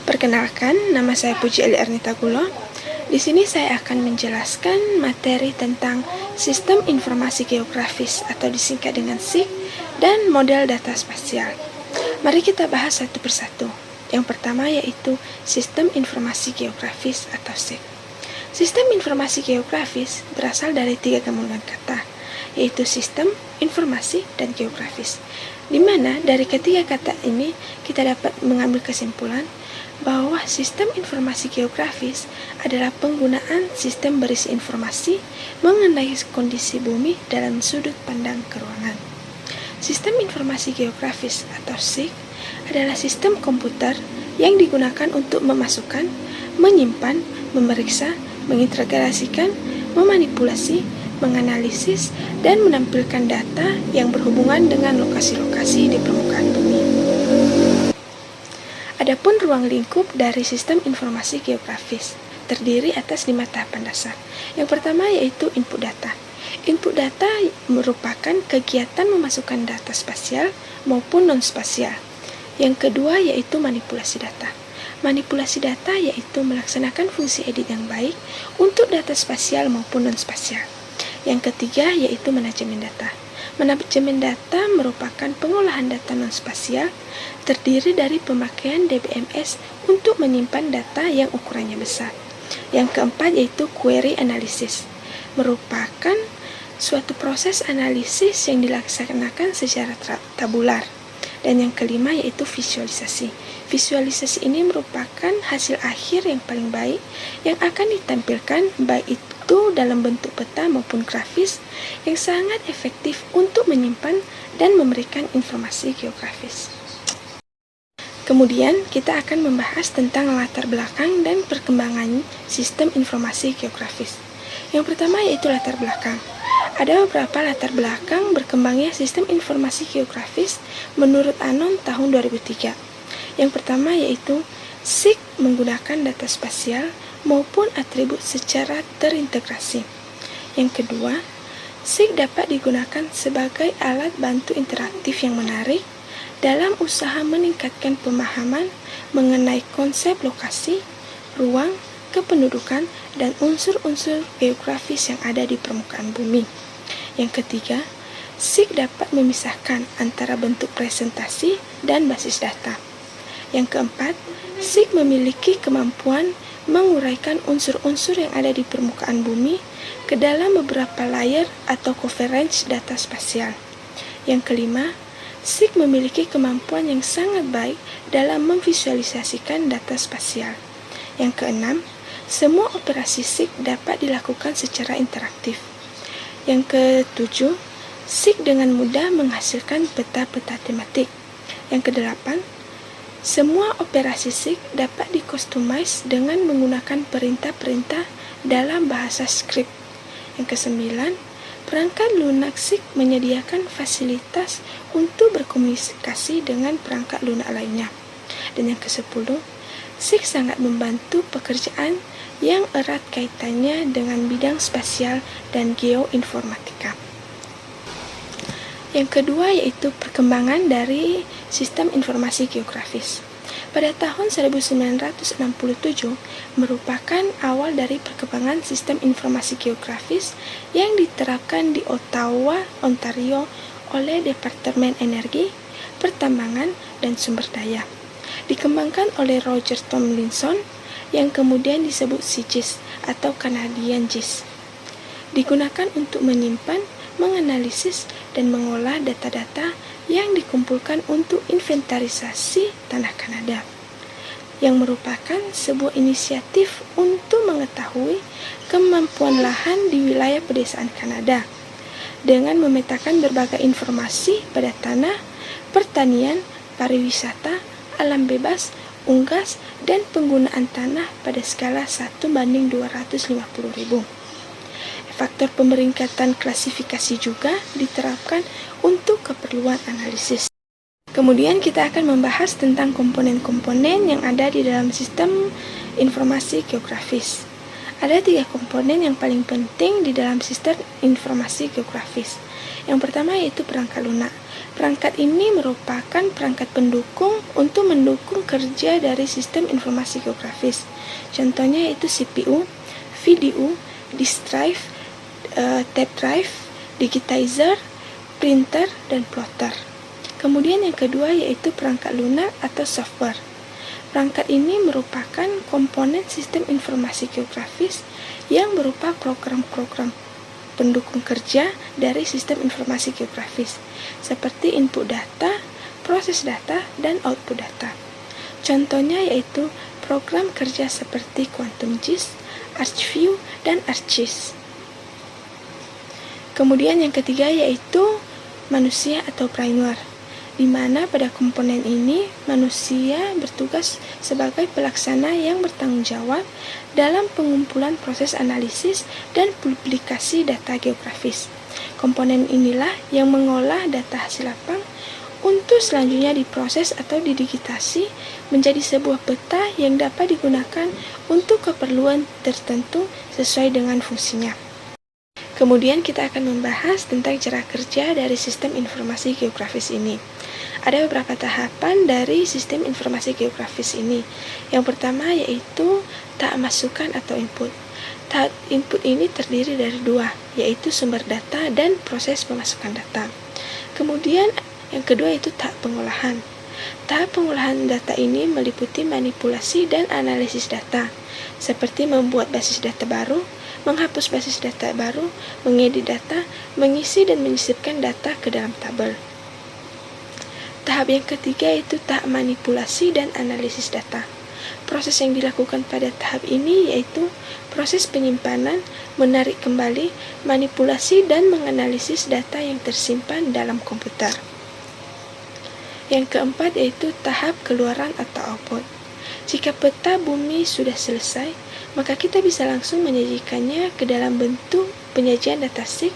Perkenalkan, nama saya Puji Eli Ernita Gulo. Di sini saya akan menjelaskan materi tentang Sistem Informasi Geografis atau disingkat dengan SIG dan model data spasial. Mari kita bahas satu persatu. Yang pertama yaitu Sistem Informasi Geografis atau SIG. Sistem Informasi Geografis berasal dari 3 gabungan kata, yaitu sistem, informasi, dan geografis. Di mana dari ketiga kata ini kita dapat mengambil kesimpulan bahwa sistem informasi geografis adalah penggunaan sistem berisi informasi mengenai kondisi bumi dalam sudut pandang keruangan. Sistem informasi geografis atau SIG adalah sistem komputer yang digunakan untuk memasukkan, menyimpan, memeriksa, mengintegrasikan, memanipulasi, menganalisis, dan menampilkan data yang berhubungan dengan lokasi-lokasi di permukaan bumi. Adapun ruang lingkup dari sistem informasi geografis terdiri atas 5 tahapan dasar. Yang pertama yaitu input data. Input data merupakan kegiatan memasukkan data spasial maupun non-spasial. Yang kedua yaitu manipulasi data. Manipulasi data yaitu melaksanakan fungsi edit yang baik untuk data spasial maupun non-spasial. Yang ketiga yaitu manajemen data. Manajemen data merupakan pengolahan data non-spasial terdiri dari pemakaian DBMS untuk menyimpan data yang ukurannya besar. Yang keempat yaitu query analysis. Merupakan suatu proses analisis yang dilaksanakan secara tabular. Dan yang kelima yaitu visualisasi. Visualisasi ini merupakan hasil akhir yang paling baik yang akan ditampilkan baik itu dalam bentuk peta maupun grafis yang sangat efektif untuk menyimpan dan memberikan informasi geografis. Kemudian kita akan membahas tentang latar belakang dan perkembangan sistem informasi geografis. Yang pertama yaitu latar belakang. Ada beberapa latar belakang berkembangnya sistem informasi geografis menurut Anon tahun 2003. Yang pertama yaitu SIG menggunakan data spasial maupun atribut secara terintegrasi. Yang kedua, SIG dapat digunakan sebagai alat bantu interaktif yang menarik dalam usaha meningkatkan pemahaman mengenai konsep lokasi, ruang, kependudukan, dan unsur-unsur geografis yang ada di permukaan bumi. Yang ketiga, SIG dapat memisahkan antara bentuk presentasi dan basis data. Yang keempat, SIG memiliki kemampuan menguraikan unsur-unsur yang ada di permukaan bumi ke dalam beberapa layer atau coverage data spasial. Yang kelima, SIG memiliki kemampuan yang sangat baik dalam memvisualisasikan data spasial. Yang keenam, semua operasi SIG dapat dilakukan secara interaktif. Yang ketujuh, SIG dengan mudah menghasilkan peta-peta tematik. Yang kedelapan, semua operasi SIG dapat dikustomize dengan menggunakan perintah-perintah dalam bahasa script. Yang kesembilan, perangkat lunak SIG menyediakan fasilitas untuk berkomunikasi dengan perangkat lunak lainnya. Dan yang kesepuluh, SIG sangat membantu pekerjaan yang erat kaitannya dengan bidang spasial dan geoinformatika. Yang kedua yaitu perkembangan dari sistem informasi geografis. Pada tahun 1967 merupakan awal dari perkembangan sistem informasi geografis yang diterapkan di Ottawa, Ontario oleh Departemen Energi, Pertambangan, dan Sumber Daya. Dikembangkan oleh Roger Tomlinson yang kemudian disebut CGIS atau Canadian GIS. Digunakan untuk menyimpan, menganalisis, dan mengolah data-data yang dikumpulkan untuk inventarisasi tanah Kanada, yang merupakan sebuah inisiatif untuk mengetahui kemampuan lahan di wilayah pedesaan Kanada dengan memetakan berbagai informasi pada tanah, pertanian, pariwisata, alam bebas, unggas, dan penggunaan tanah pada skala 1:250.000. Faktor pemeringkatan klasifikasi juga diterapkan untuk keperluan analisis. Kemudian kita akan membahas tentang komponen-komponen yang ada di dalam sistem informasi geografis. Ada 3 komponen yang paling penting di dalam sistem informasi geografis. Yang pertama yaitu perangkat lunak. Perangkat ini merupakan perangkat pendukung untuk mendukung kerja dari sistem informasi geografis. Contohnya yaitu CPU, VDU, disk drive, tape drive, digitizer, printer, dan plotter. Kemudian yang kedua yaitu perangkat lunak atau software. Perangkat ini merupakan komponen sistem informasi geografis yang berupa program-program pendukung kerja dari sistem informasi geografis, seperti input data, proses data, dan output data. Contohnya yaitu program kerja seperti Quantum GIS, ArcView, dan ArcGIS. Kemudian yang ketiga yaitu manusia atau brainware, di mana pada komponen ini manusia bertugas sebagai pelaksana yang bertanggung jawab dalam pengumpulan proses analisis dan publikasi data geografis. Komponen inilah yang mengolah data hasil lapang untuk selanjutnya diproses atau didigitasi menjadi sebuah peta yang dapat digunakan untuk keperluan tertentu sesuai dengan fungsinya. Kemudian kita akan membahas tentang cara kerja dari sistem informasi geografis ini. Ada beberapa tahapan dari sistem informasi geografis ini. Yang pertama yaitu tahap masukan atau input. Tahap input ini terdiri dari dua, yaitu sumber data dan proses pemasukan data. Kemudian yang kedua yaitu tahap pengolahan. Tahap pengolahan data ini meliputi manipulasi dan analisis data, seperti membuat basis data baru, menghapus basis data baru, mengedit data, mengisi dan menyisipkan data ke dalam tabel. Tahap yang ketiga yaitu tahap manipulasi dan analisis data. Proses yang dilakukan pada tahap ini yaitu proses penyimpanan, menarik kembali, manipulasi, dan menganalisis data yang tersimpan dalam komputer. Yang keempat yaitu tahap keluaran atau output. Jika peta bumi sudah selesai, maka kita bisa langsung menyajikannya ke dalam bentuk penyajian datasheet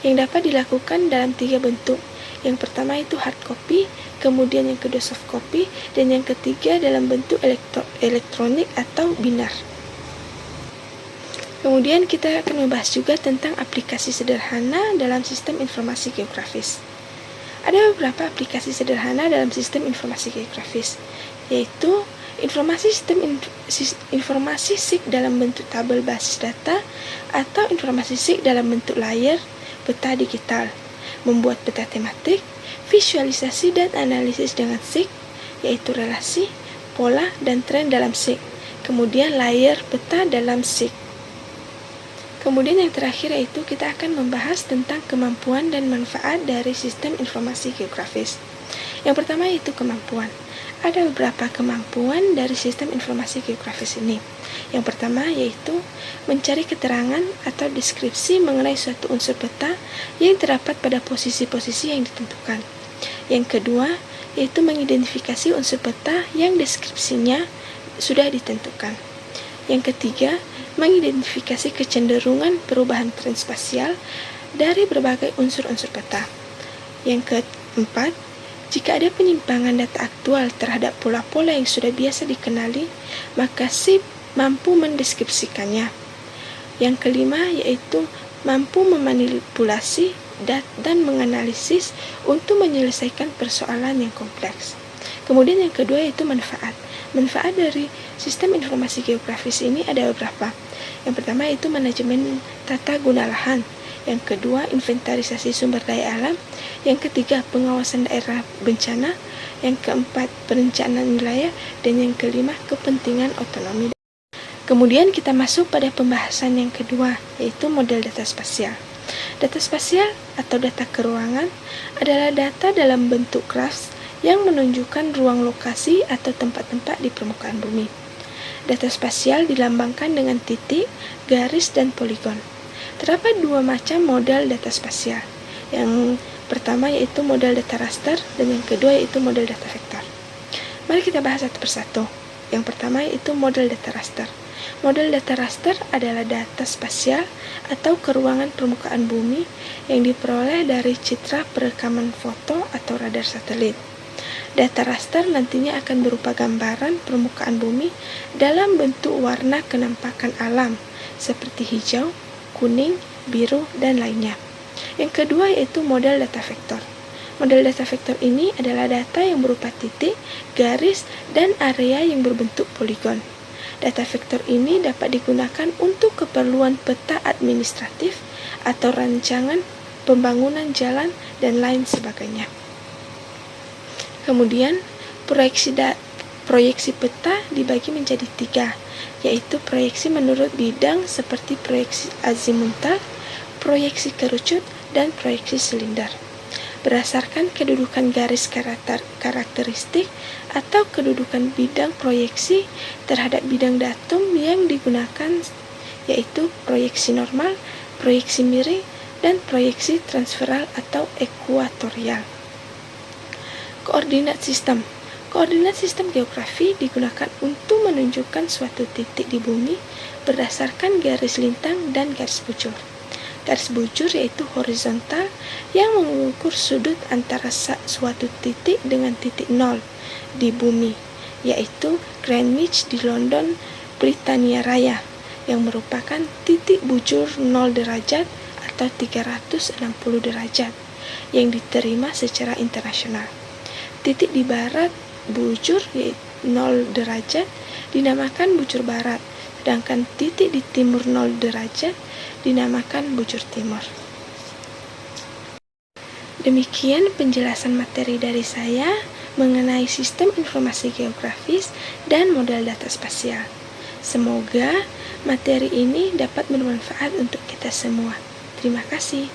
yang dapat dilakukan dalam 3 bentuk. Yang pertama itu hard copy, kemudian yang kedua soft copy, dan yang ketiga dalam bentuk elektronik atau binar. Kemudian kita akan membahas juga tentang aplikasi sederhana dalam sistem informasi geografis. Ada beberapa aplikasi sederhana dalam sistem informasi geografis, yaitu informasi sheet dalam bentuk tabel basis data atau informasi sheet dalam bentuk layar peta digital, membuat peta tematik, visualisasi dan analisis dengan sheet, yaitu relasi, pola, dan tren dalam sheet, kemudian layar peta dalam sheet. Kemudian yang terakhir yaitu kita akan membahas tentang kemampuan dan manfaat dari sistem informasi geografis. Yang pertama yaitu kemampuan. Ada beberapa kemampuan dari sistem informasi geografis ini. Yang pertama yaitu mencari keterangan atau deskripsi mengenai suatu unsur peta yang terdapat pada posisi-posisi yang ditentukan. Yang kedua yaitu mengidentifikasi unsur peta yang deskripsinya sudah ditentukan. Yang ketiga, mengidentifikasi kecenderungan perubahan tren spasial dari berbagai unsur-unsur peta. Yang keempat, jika ada penyimpangan data aktual terhadap pola-pola yang sudah biasa dikenali, maka SIP mampu mendeskripsikannya. Yang kelima yaitu mampu memanipulasi dan menganalisis untuk menyelesaikan persoalan yang kompleks. Kemudian yang kedua yaitu manfaat. Manfaat dari sistem informasi geografis ini ada beberapa. Yang pertama yaitu manajemen tata guna lahan. Yang kedua, inventarisasi sumber daya alam. Yang ketiga, pengawasan daerah bencana. Yang keempat, perencanaan wilayah. Dan yang kelima, kepentingan otonomi. Kemudian kita masuk pada pembahasan yang kedua, yaitu model data spasial. Data spasial atau data keruangan adalah data dalam bentuk grafs yang menunjukkan ruang lokasi atau tempat-tempat di permukaan bumi. Data spasial dilambangkan dengan titik, garis, dan poligon. Terdapat dua macam model data spasial. Yang pertama yaitu model data raster dan yang kedua yaitu model data vektor. Mari kita bahas satu persatu. Yang pertama yaitu model data raster. Model data raster adalah data spasial atau keruangan permukaan bumi yang diperoleh dari citra perekaman foto atau radar satelit. Data raster nantinya akan berupa gambaran permukaan bumi dalam bentuk warna kenampakan alam seperti hijau, kuning, biru, dan lainnya. Yang kedua yaitu model data vektor. Model data vektor ini adalah data yang berupa titik, garis, dan area yang berbentuk poligon. Data vektor ini dapat digunakan untuk keperluan peta administratif atau rancangan pembangunan jalan dan lain sebagainya. Kemudian, proyeksi peta dibagi menjadi 3, yaitu proyeksi menurut bidang seperti proyeksi azimutal, proyeksi kerucut, dan proyeksi silinder. Berdasarkan kedudukan garis karakteristik atau kedudukan bidang proyeksi terhadap bidang datum yang digunakan, yaitu proyeksi normal, proyeksi miring, dan proyeksi transveral atau ekuatorial. Koordinat sistem. Koordinat sistem geografi digunakan untuk menunjukkan suatu titik di bumi berdasarkan garis lintang dan garis bujur. Garis bujur yaitu horizontal yang mengukur sudut antara suatu titik dengan titik 0 di bumi, yaitu Greenwich di London, Britania Raya, yang merupakan titik bujur 0 derajat atau 360 derajat yang diterima secara internasional. Titik di barat bujur yaitu 0 derajat dinamakan bujur barat, sedangkan titik di timur 0 derajat dinamakan bujur timur. Demikian penjelasan materi dari saya mengenai sistem informasi geografis dan model data spasial. Semoga materi ini dapat bermanfaat untuk kita semua. Terima kasih.